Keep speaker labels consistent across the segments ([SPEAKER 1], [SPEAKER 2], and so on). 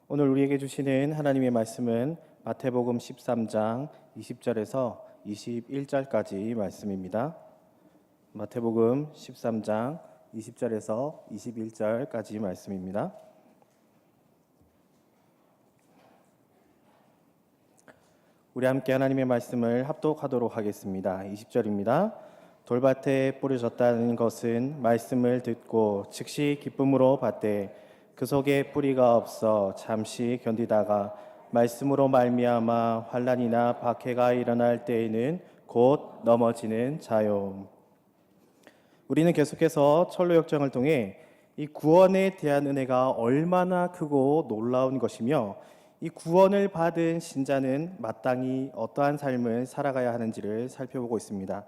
[SPEAKER 1] 오늘 우리에게 주시는 하나님의 말씀은 마태복음 13장 20절에서 21절까지 말씀입니다. 마태복음 13장 20절에서 21절까지 말씀입니다. 우리 함께 하나님의 말씀을 합독하도록 하겠습니다. 20절입니다. 돌밭에 뿌려졌다는 것은 말씀을 듣고 즉시 기쁨으로 받되 그 속에 뿌리가 없어 잠시 견디다가 말씀으로 말미암아 환난이나 박해가 일어날 때에는 곧 넘어지는 자요. 우리는 계속해서 철로 역정을 통해 이 구원에 대한 은혜가 얼마나 크고 놀라운 것이며 이 구원을 받은 신자는 마땅히 어떠한 삶을 살아가야 하는지를 살펴보고 있습니다.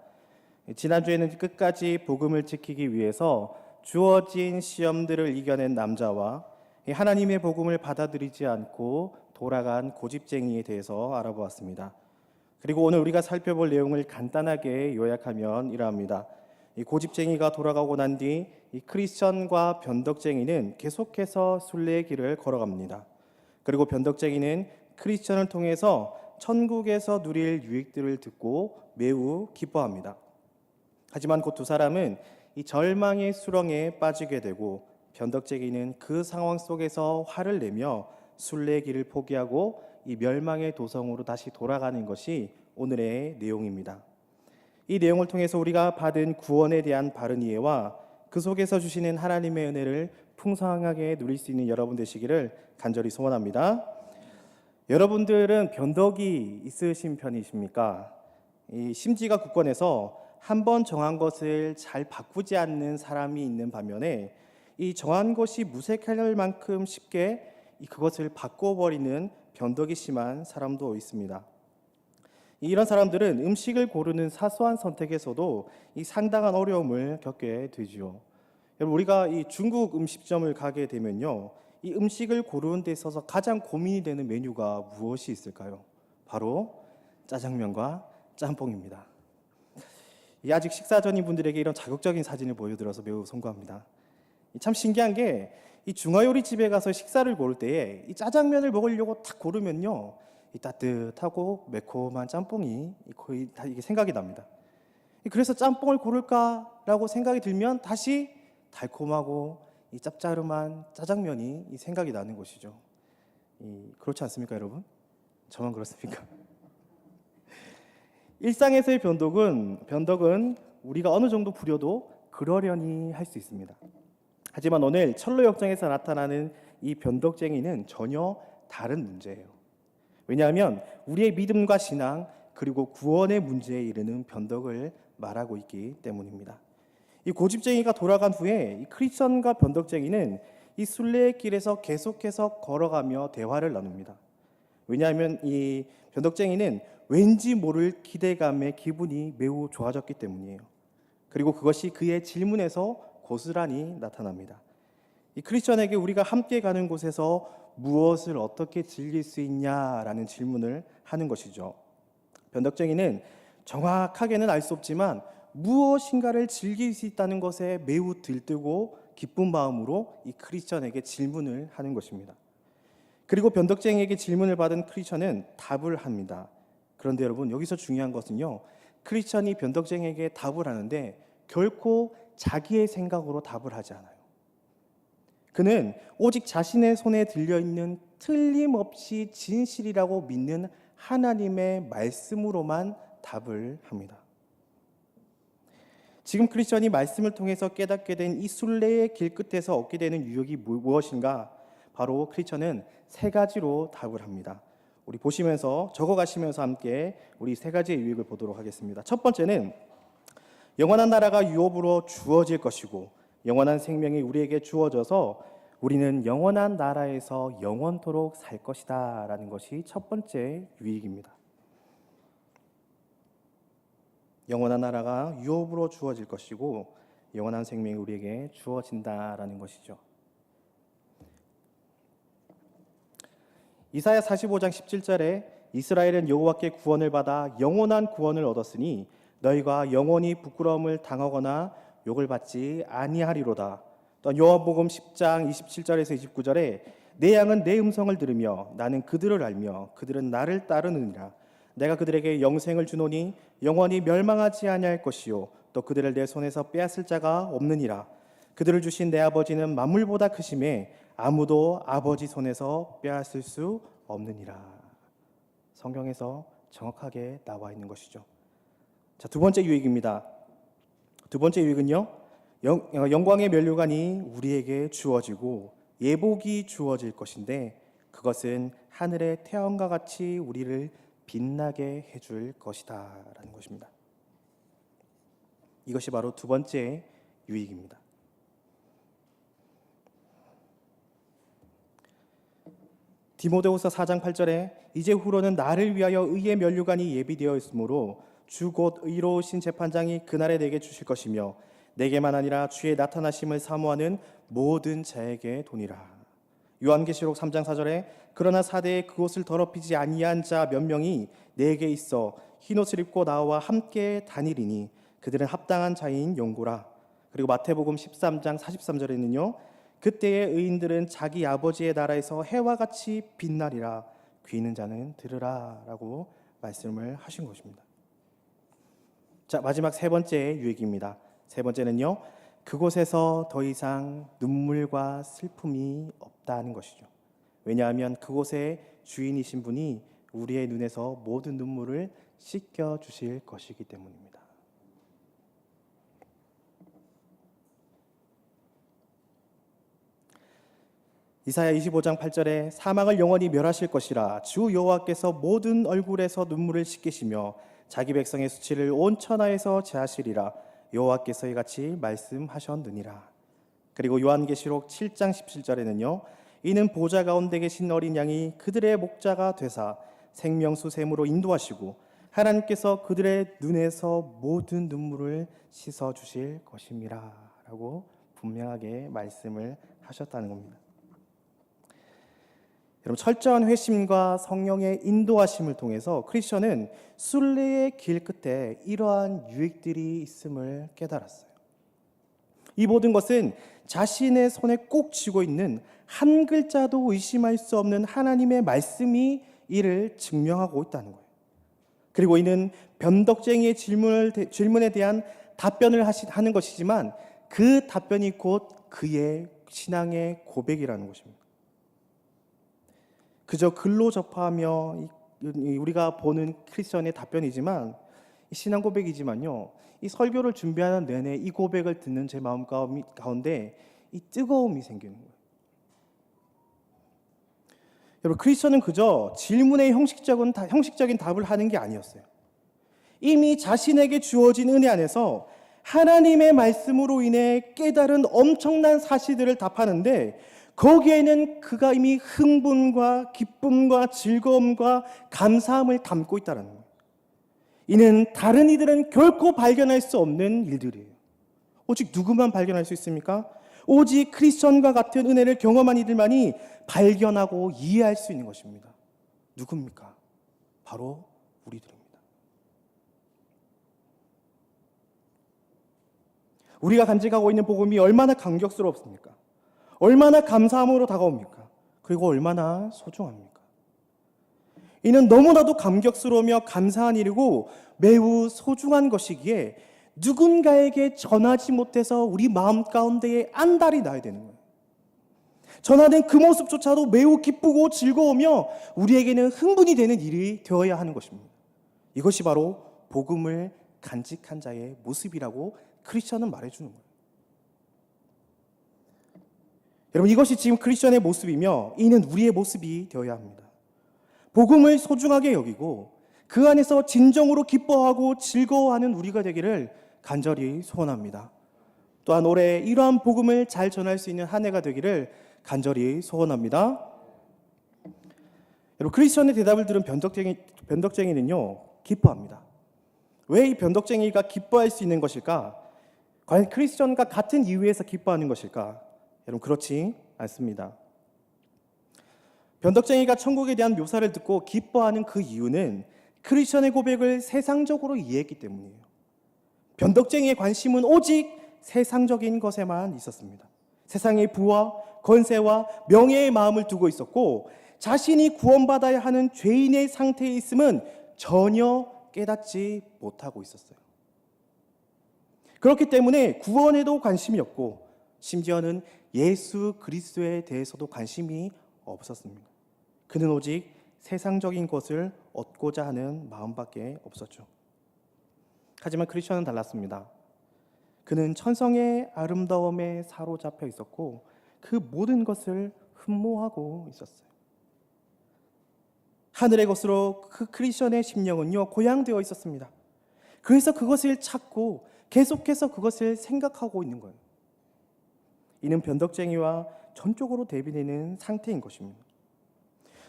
[SPEAKER 1] 지난주에는 끝까지 복음을 지키기 위해서 주어진 시험들을 이겨낸 남자와 하나님의 복음을 받아들이지 않고 돌아간 고집쟁이에 대해서 알아보았습니다. 그리고 오늘 우리가 살펴볼 내용을 간단하게 요약하면 이러합니다. 이 고집쟁이가 돌아가고 난 뒤 이 크리스천과 변덕쟁이는 계속해서 순례의 길을 걸어갑니다. 그리고 변덕쟁이는 크리스천을 통해서 천국에서 누릴 유익들을 듣고 매우 기뻐합니다. 하지만 곧 두 사람은 이 절망의 수렁에 빠지게 되고 변덕쟁이는 그 상황 속에서 화를 내며 순례의 길을 포기하고 이 멸망의 도성으로 다시 돌아가는 것이 오늘의 내용입니다. 이 내용을 통해서 우리가 받은 구원에 대한 바른 이해와 그 속에서 주시는 하나님의 은혜를 풍성하게 누릴 수 있는 여러분 되시기를 간절히 소원합니다. 여러분들은 변덕이 있으신 편이십니까? 이 심지가 굳건해서 한번 정한 것을 잘 바꾸지 않는 사람이 있는 반면에 이 정한 것이 무색할 만큼 쉽게 그것을 바꿔버리는 변덕이 심한 사람도 있습니다. 이런 사람들은 음식을 고르는 사소한 선택에서도 이 상당한 어려움을 겪게 되죠. 여러분, 우리가 이 중국 음식점을 가게 되면요, 이 음식을 고르는 데 있어서 가장 고민이 되는 메뉴가 무엇이 있을까요? 바로 짜장면과 짬뽕입니다. 아직 식사 전인 분들에게 이런 자극적인 사진을 보여드려서 매우 송구합니다. 참 신기한 게 이 중화요리집에 가서 식사를 고를 때에 이 짜장면을 먹으려고 딱 고르면요, 이 따뜻하고 매콤한 짬뽕이 거의 다 이게 생각이 납니다. 그래서 짬뽕을 고를까라고 생각이 들면 다시 달콤하고 이 짭짤한 짜장면이 생각이 나는 것이죠. 그렇지 않습니까, 여러분? 저만 그렇습니까? 일상에서의 변덕은 우리가 어느 정도 부려도 그러려니 할 수 있습니다. 하지만 오늘 철로 역정에서 나타나는 이 변덕쟁이는 전혀 다른 문제예요. 왜냐하면 우리의 믿음과 신앙 그리고 구원의 문제에 이르는 변덕을 말하고 있기 때문입니다. 이 고집쟁이가 돌아간 후에 이 크리스천과 변덕쟁이는 이 순례의 길에서 계속해서 걸어가며 대화를 나눕니다. 왜냐하면 이 변덕쟁이는 왠지 모를 기대감에 기분이 매우 좋아졌기 때문이에요. 그리고 그것이 그의 질문에서 고스란히 나타납니다. 이 크리스천에게 우리가 함께 가는 곳에서 무엇을 어떻게 즐길 수 있냐라는 질문을 하는 것이죠. 변덕쟁이는 정확하게는 알 수 없지만 무엇인가를 즐길 수 있다는 것에 매우 들뜨고 기쁜 마음으로 이 크리스천에게 질문을 하는 것입니다. 그리고 변덕쟁이에게 질문을 받은 크리스천은 답을 합니다. 그런데 여러분, 여기서 중요한 것은요, 크리스천이 변덕쟁이에게 답을 하는데 결코 자기의 생각으로 답을 하지 않아요. 그는 오직 자신의 손에 들려있는 틀림없이 진실이라고 믿는 하나님의 말씀으로만 답을 합니다. 지금 크리스천이 말씀을 통해서 깨닫게 된 이 순례의 길 끝에서 얻게 되는 유익이 무엇인가? 바로 크리스천은 세 가지로 답을 합니다. 우리 보시면서 적어가시면서 함께 우리 세 가지의 유익을 보도록 하겠습니다. 첫 번째는 영원한 나라가 유업으로 주어질 것이고 영원한 생명이 우리에게 주어져서 우리는 영원한 나라에서 영원토록 살 것이다 라는 것이 첫 번째 유익입니다. 영원한 나라가 유업으로 주어질 것이고 영원한 생명이 우리에게 주어진다라는 것이죠. 이사야 45장 17절에 이스라엘은 여호와께 구원을 받아 영원한 구원을 얻었으니 너희가 영원히 부끄러움을 당하거나 욕을 받지 아니하리로다. 또 요한복음 10장 27절에서 29절에 내 양은 내 음성을 들으며 나는 그들을 알며 그들은 나를 따르느니라. 내가 그들에게 영생을 주노니 영원히 멸망하지 아니할 것이요 또 그들을 내 손에서 빼앗을 자가 없느니라. 그들을 주신 내 아버지는 만물보다 크심에 아무도 아버지 손에서 빼앗을 수 없느니라. 성경에서 정확하게 나와 있는 것이죠. 자, 두 번째 유익입니다. 두 번째 유익은요, 영광의 면류관이 우리에게 주어지고 예복이 주어질 것인데 그것은 하늘의 태양과 같이 우리를 빛나게 해줄 것이다 라는 것입니다. 이것이 바로 두 번째 유익입니다. 디모데후서 4장 8절에 이제 후로는 나를 위하여 의의 면류관이 예비되어 있으므로 주 곧 의로우신 재판장이 그날에 내게 주실 것이며 내게만 아니라 주의 나타나심을 사모하는 모든 자에게 도니라. 요한계시록 3장 4절에 그러나 사대에 그곳을 더럽히지 아니한 자 몇 명이 내게 있어 흰옷을 입고 나와 함께 다니리니 그들은 합당한 자인 용고라. 그리고 마태복음 13장 43절에는요 그때의 의인들은 자기 아버지의 나라에서 해와 같이 빛나리라. 귀 있는 자는 들으라 라고 말씀을 하신 것입니다. 자, 마지막 세 번째 유익입니다. 세 번째는요, 그곳에서 더 이상 눈물과 슬픔이 없다는 것이죠. 왜냐하면 그곳의 주인이신 분이 우리의 눈에서 모든 눈물을 씻겨 주실 것이기 때문입니다. 이사야 25장 8절에 사망을 영원히 멸하실 것이라. 주 여호와께서 모든 얼굴에서 눈물을 씻기시며 자기 백성의 수치를 온 천하에서 제하시리라. 여호와께서 이같이 말씀하셨느니라. 그리고 요한계시록 7장 17절에는요 이는 보좌 가운데 계신 어린 양이 그들의 목자가 되사 생명수 샘으로 인도하시고 하나님께서 그들의 눈에서 모든 눈물을 씻어 주실 것임이라 라고 분명하게 말씀을 하셨다는 겁니다. 여러분, 철저한 회심과 성령의 인도하심을 통해서 크리스천은 순례의 길 끝에 이러한 유익들이 있음을 깨달았어요. 이 모든 것은 자신의 손에 꼭 쥐고 있는 한 글자도 의심할 수 없는 하나님의 말씀이 이를 증명하고 있다는 거예요. 그리고 이는 변덕쟁이의 질문에 대한 답변을 하는 것이지만 그 답변이 곧 그의 신앙의 고백이라는 것입니다. 그저 글로 접하며 우리가 보는 크리스천의 답변이지만 신앙 고백이지만요, 이 설교를 준비하는 내내 이 고백을 듣는 제 마음 가운데 이 뜨거움이 생기는 거예요. 여러분, 크리스천은 그저 질문에 형식적인 답을 하는 게 아니었어요. 이미 자신에게 주어진 은혜 안에서 하나님의 말씀으로 인해 깨달은 엄청난 사실들을 답하는데 거기에는 그가 이미 흥분과 기쁨과 즐거움과 감사함을 담고 있다는 거예요. 이는 다른 이들은 결코 발견할 수 없는 일들이에요. 오직 누구만 발견할 수 있습니까? 오직 크리스천과 같은 은혜를 경험한 이들만이 발견하고 이해할 수 있는 것입니다. 누굽니까? 바로 우리들입니다. 우리가 간직하고 있는 복음이 얼마나 감격스럽습니까? 얼마나 감사함으로 다가옵니까? 그리고 얼마나 소중합니까? 이는 너무나도 감격스러우며 감사한 일이고 매우 소중한 것이기에 누군가에게 전하지 못해서 우리 마음 가운데에 안달이 나야 되는 거예요. 전하는 그 모습조차도 매우 기쁘고 즐거우며 우리에게는 흥분이 되는 일이 되어야 하는 것입니다. 이것이 바로 복음을 간직한 자의 모습이라고 크리스천은 말해주는 거예요. 여러분, 이것이 지금 크리스천의 모습이며 이는 우리의 모습이 되어야 합니다. 복음을 소중하게 여기고 그 안에서 진정으로 기뻐하고 즐거워하는 우리가 되기를 간절히 소원합니다. 또한 올해 이러한 복음을 잘 전할 수 있는 한 해가 되기를 간절히 소원합니다. 여러분, 크리스천의 대답을 들은 변덕쟁이는요 기뻐합니다. 왜 이 변덕쟁이가 기뻐할 수 있는 것일까? 과연 크리스천과 같은 이유에서 기뻐하는 것일까? 여러분, 그렇지 않습니다. 변덕쟁이가 천국에 대한 묘사를 듣고 기뻐하는 그 이유는 크리스천의 고백을 세상적으로 이해했기 때문이에요. 변덕쟁이의 관심은 오직 세상적인 것에만 있었습니다. 세상의 부와 권세와 명예의 마음을 두고 있었고, 자신이 구원받아야 하는 죄인의 상태에 있음은 전혀 깨닫지 못하고 있었어요. 그렇기 때문에 구원에도 관심이 없고, 심지어는 예수 그리스도에 대해서도 관심이 없었습니다. 그는 오직 세상적인 것을 얻고자 하는 마음밖에 없었죠. 하지만 크리스천은 달랐습니다. 그는 천성의 아름다움에 사로잡혀 있었고, 그 모든 것을 흠모하고 있었어요. 하늘의 것으로 그 크리스천의 심령은요, 고양되어 있었습니다. 그래서 그것을 찾고 계속해서 그것을 생각하고 있는 거예요. 이는 변덕쟁이와 전적으로 대비되는 상태인 것입니다.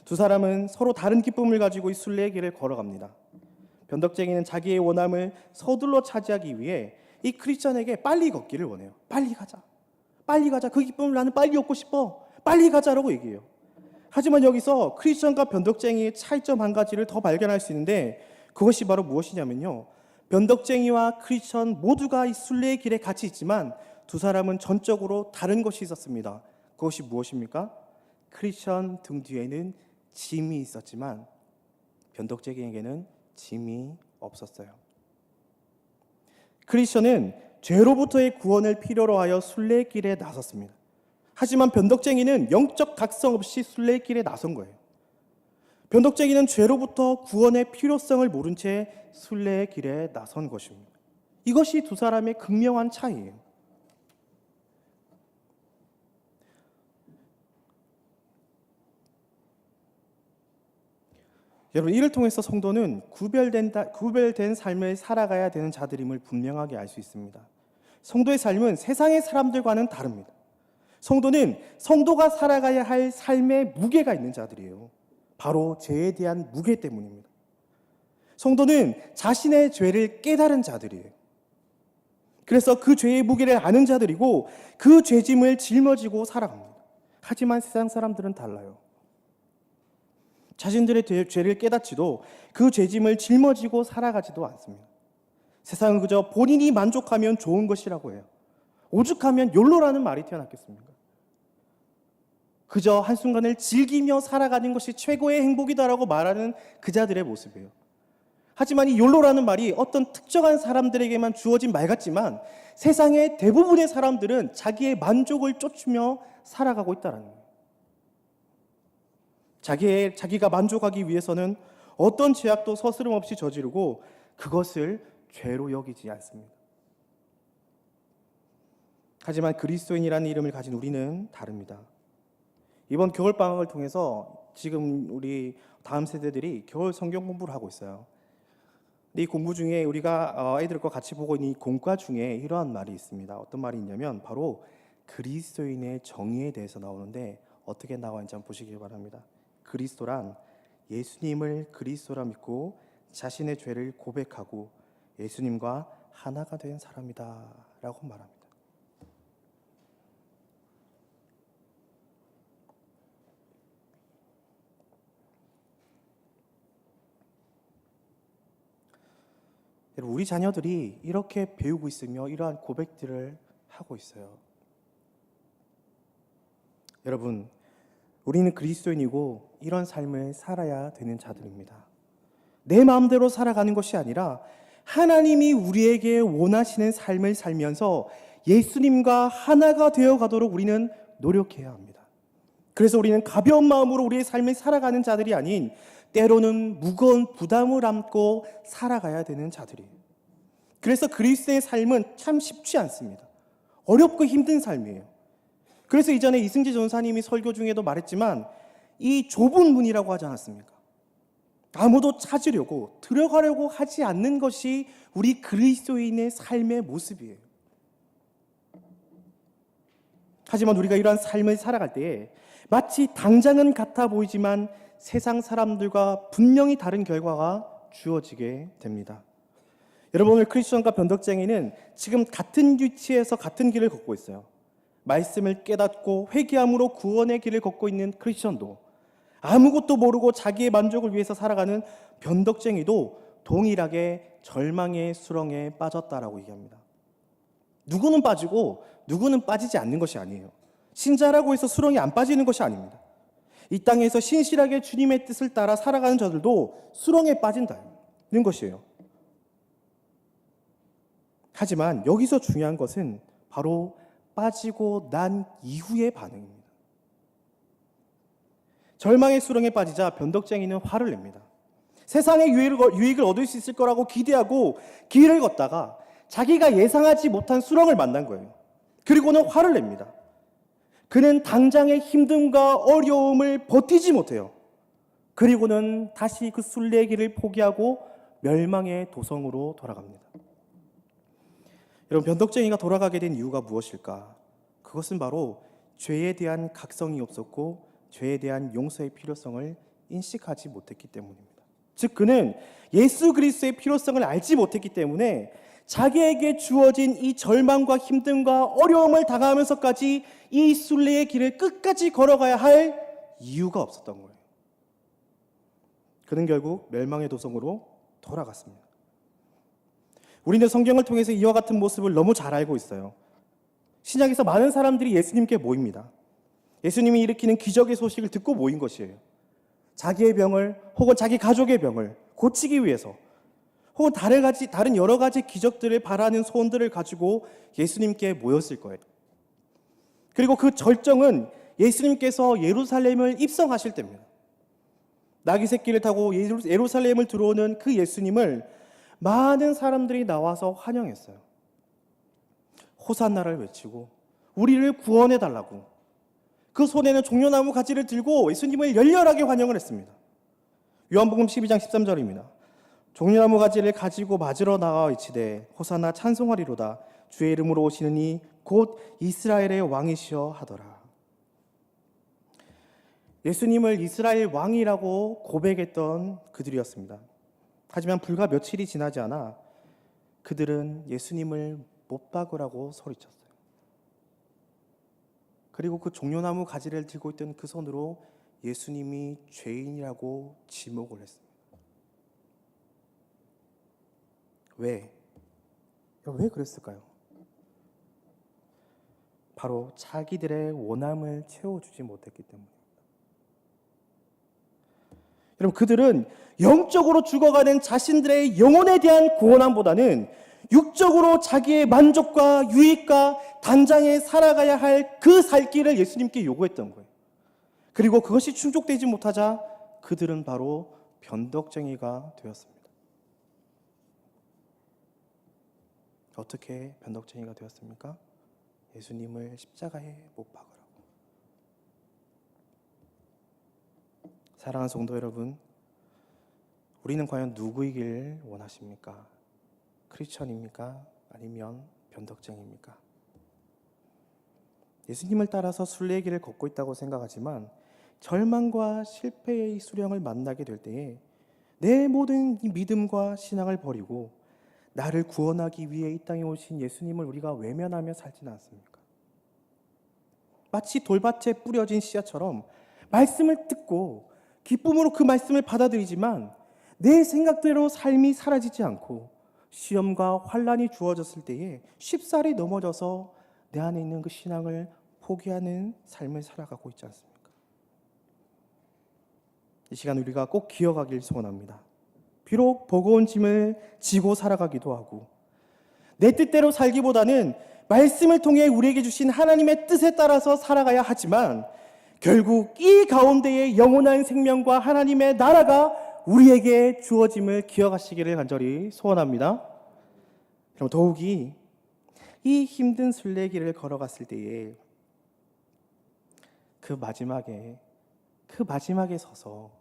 [SPEAKER 1] 두 사람은 서로 다른 기쁨을 가지고 이 순례의 길을 걸어갑니다. 변덕쟁이는 자기의 원함을 서둘러 차지하기 위해 이 크리스천에게 빨리 걷기를 원해요. 빨리 가자. 빨리 가자. 그 기쁨을 나는 빨리 얻고 싶어. 빨리 가자라고 얘기해요. 하지만 여기서 크리스천과 변덕쟁이의 차이점 한 가지를 더 발견할 수 있는데, 그것이 바로 무엇이냐면요, 변덕쟁이와 크리스천 모두가 이 순례의 길에 같이 있지만 두 사람은 전적으로 다른 것이 있었습니다. 그것이 무엇입니까? 크리스천 등 뒤에는 짐이 있었지만 변덕쟁이에게는 짐이 없었어요. 크리스천은 죄로부터의 구원을 필요로 하여 순례의 길에 나섰습니다. 하지만 변덕쟁이는 영적 각성 없이 순례의 길에 나선 거예요. 변덕쟁이는 죄로부터 구원의 필요성을 모른 채 순례의 길에 나선 것입니다. 이것이 두 사람의 극명한 차이예요. 여러분, 이를 통해서 성도는 구별된 삶을 살아가야 되는 자들임을 분명하게 알 수 있습니다. 성도의 삶은 세상의 사람들과는 다릅니다. 성도는 성도가 살아가야 할 삶의 무게가 있는 자들이에요. 바로 죄에 대한 무게 때문입니다. 성도는 자신의 죄를 깨달은 자들이에요. 그래서 그 죄의 무게를 아는 자들이고 그 죄짐을 짊어지고 살아갑니다. 하지만 세상 사람들은 달라요. 자신들의 죄를 깨닫지도 그 죄짐을 짊어지고 살아가지도 않습니다. 세상은 그저 본인이 만족하면 좋은 것이라고 해요. 오죽하면 욜로라는 말이 태어났겠습니까? 그저 한순간을 즐기며 살아가는 것이 최고의 행복이다라고 말하는 그자들의 모습이에요. 하지만 이 욜로라는 말이 어떤 특정한 사람들에게만 주어진 말 같지만 세상의 대부분의 사람들은 자기의 만족을 쫓으며 살아가고 있다는 거예요. 자기가 만족하기 위해서는 어떤 죄악도 서스럼 없이 저지르고 그것을 죄로 여기지 않습니다. 하지만 그리스도인이라는 이름을 가진 우리는 다릅니다. 이번 겨울방학을 통해서 지금 우리 다음 세대들이 겨울 성경 공부를 하고 있어요. 이 공부 중에 우리가 아이들과 같이 보고 있는 이 공과 중에 이러한 말이 있습니다. 어떤 말이 있냐면 바로 그리스도인의 정의에 대해서 나오는데, 어떻게 나와있는지 한번 보시기 바랍니다. 그리스도란 예수님을 그리스도라 믿고 자신의 죄를 고백하고 예수님과 하나가 된 사람이다 라고 말합니다. 우리 자녀들이 이렇게 배우고 있으며 이러한 고백들을 하고 있어요. 여러분, 우리는 그리스도인이고 이런 삶을 살아야 되는 자들입니다. 내 마음대로 살아가는 것이 아니라 하나님이 우리에게 원하시는 삶을 살면서 예수님과 하나가 되어 가도록 우리는 노력해야 합니다. 그래서 우리는 가벼운 마음으로 우리의 삶을 살아가는 자들이 아닌 때로는 무거운 부담을 안고 살아가야 되는 자들이에요. 그래서 그리스도의 삶은 참 쉽지 않습니다. 어렵고 힘든 삶이에요. 그래서 이전에 이승재 전사님이 설교 중에도 말했지만 이 좁은 문이라고 하지 않았습니까? 아무도 찾으려고 들어가려고 하지 않는 것이 우리 그리스도인의 삶의 모습이에요. 하지만 우리가 이러한 삶을 살아갈 때에 마치 당장은 같아 보이지만 세상 사람들과 분명히 다른 결과가 주어지게 됩니다. 여러분, 오늘 크리스천과 변덕쟁이는 지금 같은 위치에서 같은 길을 걷고 있어요. 말씀을 깨닫고 회개함으로 구원의 길을 걷고 있는 크리스천도, 아무것도 모르고 자기의 만족을 위해서 살아가는 변덕쟁이도 동일하게 절망의 수렁에 빠졌다라고 얘기합니다. 누구는 빠지고 누구는 빠지지 않는 것이 아니에요. 신자라고 해서 수렁에 안 빠지는 것이 아닙니다. 이 땅에서 신실하게 주님의 뜻을 따라 살아가는 자들도 수렁에 빠진다는 것이에요. 하지만 여기서 중요한 것은 바로 빠지고 난 이후의 반응입니다. 절망의 수렁에 빠지자 변덕쟁이는 화를 냅니다. 세상의 유익을 얻을 수 있을 거라고 기대하고 길을 걷다가 자기가 예상하지 못한 수렁을 만난 거예요. 그리고는 화를 냅니다. 그는 당장의 힘듦과 어려움을 버티지 못해요. 그리고는 다시 그 순례길을 포기하고 멸망의 도성으로 돌아갑니다. 여러분, 변덕쟁이가 돌아가게 된 이유가 무엇일까? 그것은 바로 죄에 대한 각성이 없었고 죄에 대한 용서의 필요성을 인식하지 못했기 때문입니다. 즉 그는 예수 그리스도의 필요성을 알지 못했기 때문에 자기에게 주어진 이 절망과 힘듦과 어려움을 당하면서까지 이 순례의 길을 끝까지 걸어가야 할 이유가 없었던 거예요. 그는 결국 멸망의 도성으로 돌아갔습니다. 우리는 성경을 통해서 이와 같은 모습을 너무 잘 알고 있어요. 신약에서 많은 사람들이 예수님께 모입니다. 예수님이 일으키는 기적의 소식을 듣고 모인 것이에요. 자기의 병을 혹은 자기 가족의 병을 고치기 위해서 혹은 다른 여러 가지 기적들을 바라는 소원들을 가지고 예수님께 모였을 거예요. 그리고 그 절정은 예수님께서 예루살렘을 입성하실 때입니다. 나귀 새끼를 타고 예루살렘을 들어오는 그 예수님을 많은 사람들이 나와서 환영했어요. 호산나를 외치고 우리를 구원해달라고 그 손에는 종려나무 가지를 들고 예수님을 열렬하게 환영을 했습니다. 요한복음 12장 13절입니다. 종려나무 가지를 가지고 맞으러 나가 외치되 호산나 찬송하리로다 주의 이름으로 오시는 이 곧 이스라엘의 왕이시여 하더라. 예수님을 이스라엘 왕이라고 고백했던 그들이었습니다. 하지만 불과 며칠이 지나지 않아 그들은 예수님을 못 박으라고 소리쳤어요. 그리고 그 종려나무 가지를 들고 있던 그 손으로 예수님이 죄인이라고 지목을 했습니다. 왜 그랬을까요? 바로 자기들의 원함을 채워주지 못했기 때문입니다. 여러분, 그들은 영적으로 죽어가는 자신들의 영혼에 대한 구원함보다는 육적으로 자기의 만족과 유익과 단장에 살아가야 할 그 살 길을 예수님께 요구했던 거예요. 그리고 그것이 충족되지 못하자 그들은 바로 변덕쟁이가 되었습니다. 어떻게 변덕쟁이가 되었습니까? 예수님을 십자가에 못 박으라고. 사랑하는 성도 여러분, 우리는 과연 누구이길 원하십니까? 크리스천입니까? 아니면 변덕쟁이입니까? 예수님을 따라서 순례의 길을 걷고 있다고 생각하지만 절망과 실패의 수령을 만나게 될 때에 내 모든 믿음과 신앙을 버리고 나를 구원하기 위해 이 땅에 오신 예수님을 우리가 외면하며 살지는 않습니까? 마치 돌밭에 뿌려진 씨앗처럼 말씀을 듣고 기쁨으로 그 말씀을 받아들이지만 내 생각대로 삶이 사라지지 않고 시험과 환난이 주어졌을 때에 쉽사리 넘어져서 내 안에 있는 그 신앙을 포기하는 삶을 살아가고 있지 않습니까? 이 시간 우리가 꼭 기억하길 소원합니다. 비록 버거운 짐을 지고 살아가기도 하고 내 뜻대로 살기보다는 말씀을 통해 우리에게 주신 하나님의 뜻에 따라서 살아가야 하지만 결국 이 가운데에 영원한 생명과 하나님의 나라가 우리에게 주어짐을 기억하시기를 간절히 소원합니다. 그럼 더욱이 이 힘든 순례길을 걸어갔을 때에 그 마지막에 서서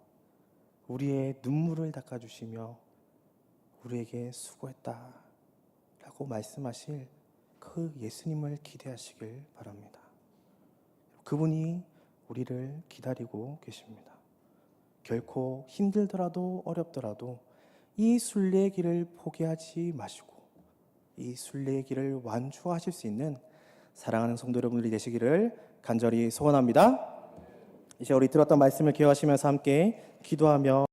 [SPEAKER 1] 우리의 눈물을 닦아주시며 우리에게 수고했다 라고 말씀하실 그 예수님을 기대하시길 바랍니다. 그분이 우리를 기다리고 계십니다. 결코 힘들더라도 어렵더라도 이 순례의 길을 포기하지 마시고 이 순례의 길을 완주하실 수 있는 사랑하는 성도 여러분들이 되시기를 간절히 소원합니다. 이제 우리 들었던 말씀을 기억하시면서 함께 기도하며